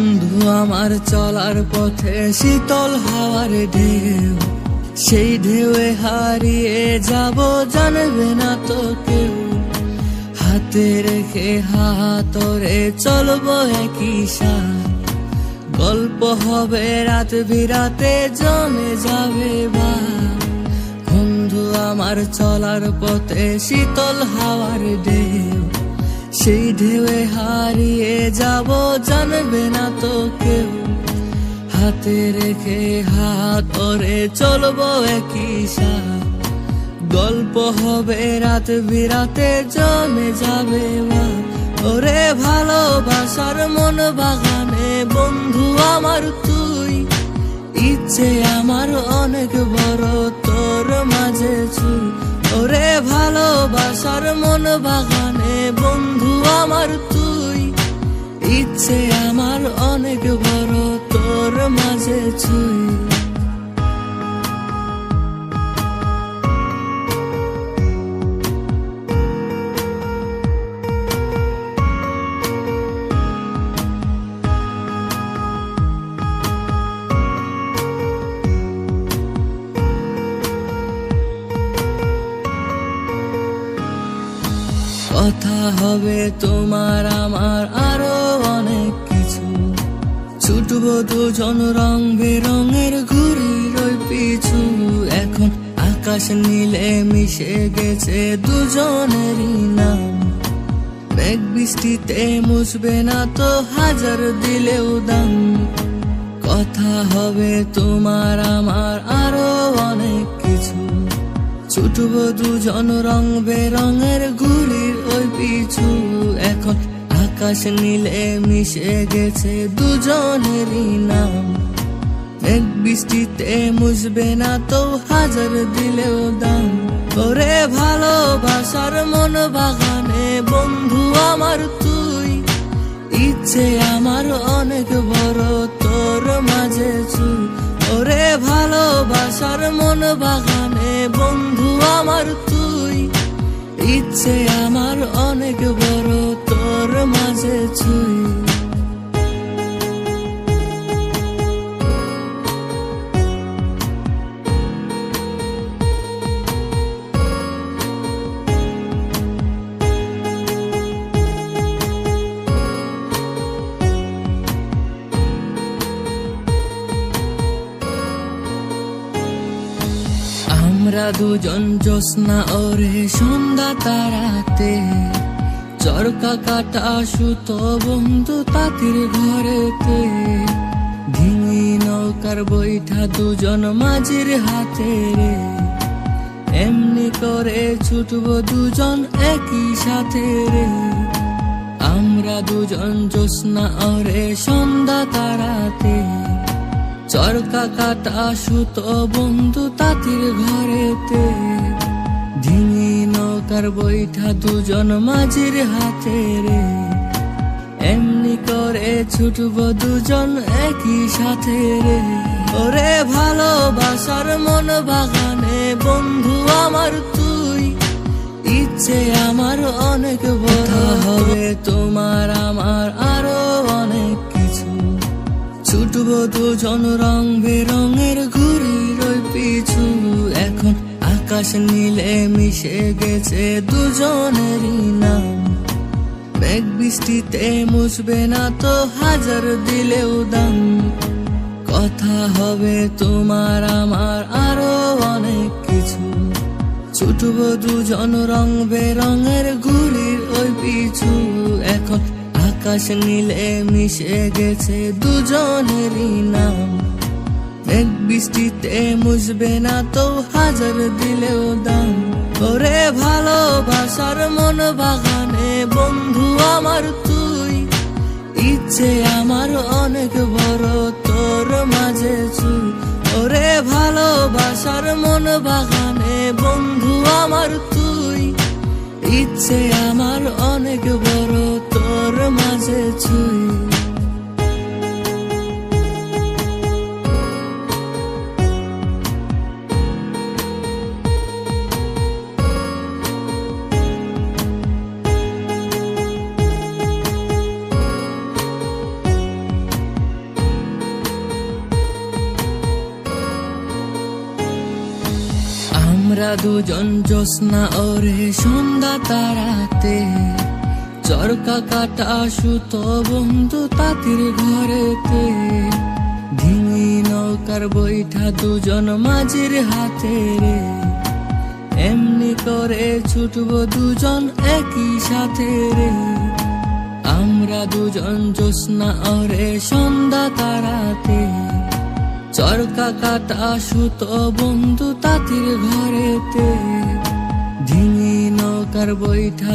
বন্ধু আমার চলার পথে শীতল হাওয়ার ঢেউ, সেই ঢেউয়ে হারিয়ে যাব জানবে না তো কেউ। হাতে রেখে হাতরে চলবো একই সাথ, গল্প হবে রাত বিরাতে জমে যাবে বা। বন্ধু আমার চলার পথে শীতল হাওয়ার ঢেউ, সেই ঢেউয়ে হারিয়ে যাব জানবে না তো কেউ। হাতে রেখে হাতরে চলবো একই সাথ, গল্প হবে রাত বিরাতে জমে যাবে বা। ওরে ভালোবাসার মন বাগানে বন্ধু আমার তুই, ইচ্ছে আমার অনেক বড় তোর মাঝে ছুঁই। ওরে ভালোবাসার মন বাগানে বন্ধু আমার তুই, ইচ্ছে আমার অনেক বড় তোর মাঝে ছুঁই। কথা হবে তোমার আমার আরো অনেক কিছু, ছুটবো দুজন রং বেরঙের ঘুড়ির ওই পিছু। এখন আকাশ নীলে মিশে গেছে দুজনেরই নাম, মেঘ বৃষ্টিতে মুছবে না তো হাজার দিলেও দাম। কথা হবে তোমার আমার আরো অনেক কিছু, ছুটবো দুজন রং বেরঙের ঘুড়ির ওই পিছু। এখন আকাশ নীলে মিশে গেছে দুজনেরই নাম, মেঘ বৃষ্টিতে মুছবে না তো হাজার দিলেও দাম। ওরে ভালোবাসার মন বাগানে বন্ধু আমার তুই, ইচ্ছে আমার অনেক বড় তোর মাঝে ছুঁই। ওরে ভালোবাসার মন বাগানে বন্ধু আমার তুই, ইচ্ছে আমার অনেক বড় তোর মাঝে ছুঁই। আমরা দুজন জ্যোৎস্না ওরে সন্ধ্যা তারাতে, চরকা কাটা সুতো বন্ধু তাঁতির ঘরেতে। ঢিঙি নৌকার বৈঠা দুজন মাঝির হাতে রে, এমনি করে ছুটবো দুজন একই সাথে রে। আমরা দুজন জ্যোৎস্না ওরে সন্ধ্যা তারাতে, চরকা কাটা সুতো বন্ধু তাঁতির ঘরেতে। ঢিঙি নৌকার বৈঠা দুজন মাঝির হাতে রে, এমনি করে ছুটবো দুজন একই সাথে রে। ওরে ভালোবাসার মন বাগানে বন্ধু আমার তুই, ইচ্ছে আমার অনেক বড় হবে তোমার আমার আরো অনেক কিছু, ছুটবো দুজন রং বেরঙের ঘুড়ির ওই পিছু। এখন আকাশ নীলে মিশে গেছে দুজনেরই নাম, মেঘ বৃষ্টিতে মুছবে না তো হাজার দিলেও দাম। কথা হবে তোমার আমার আরো অনেক কিছু, ছুটবো দুজন রং বেরঙের ঘুড়ির ওই পিছু। এখন আকাশ নীলে মিশে গেছে দুজনেরই নাম, মেঘ বৃষ্টিতে মুছবে না তো হাজার দিলেও দাম। ওরে ভালোবাসার মন বাগানে বন্ধু আমার তুই, ইচ্ছে আমার অনেক বড় তোর মাঝে ছুঁই। ওরে ভালোবাসার মন বাগানে বন্ধু আমার তুই, ইচ্ছে আমার অনেক বড় তোর মাঝে ছুঁই। আমরা দুজন জ্যোৎস্না ওরে সন্ধ্যা তারাতে, চরকা কাটা সুত বন্ধু তাঁতির ঘরেতে। ধিমি নৌকার বৈঠা দুজন মাঝির হাতে রে, এমনি করে ছুটবো দুজন একই সাথে রে। আমরা দুজন জ্যোৎস্না ওরে সন্ধ্যা তারাতে, চরকা কাটা সুত বন্ধু তাঁতির ঘরেতে। ধিমি নৌকার বৈঠা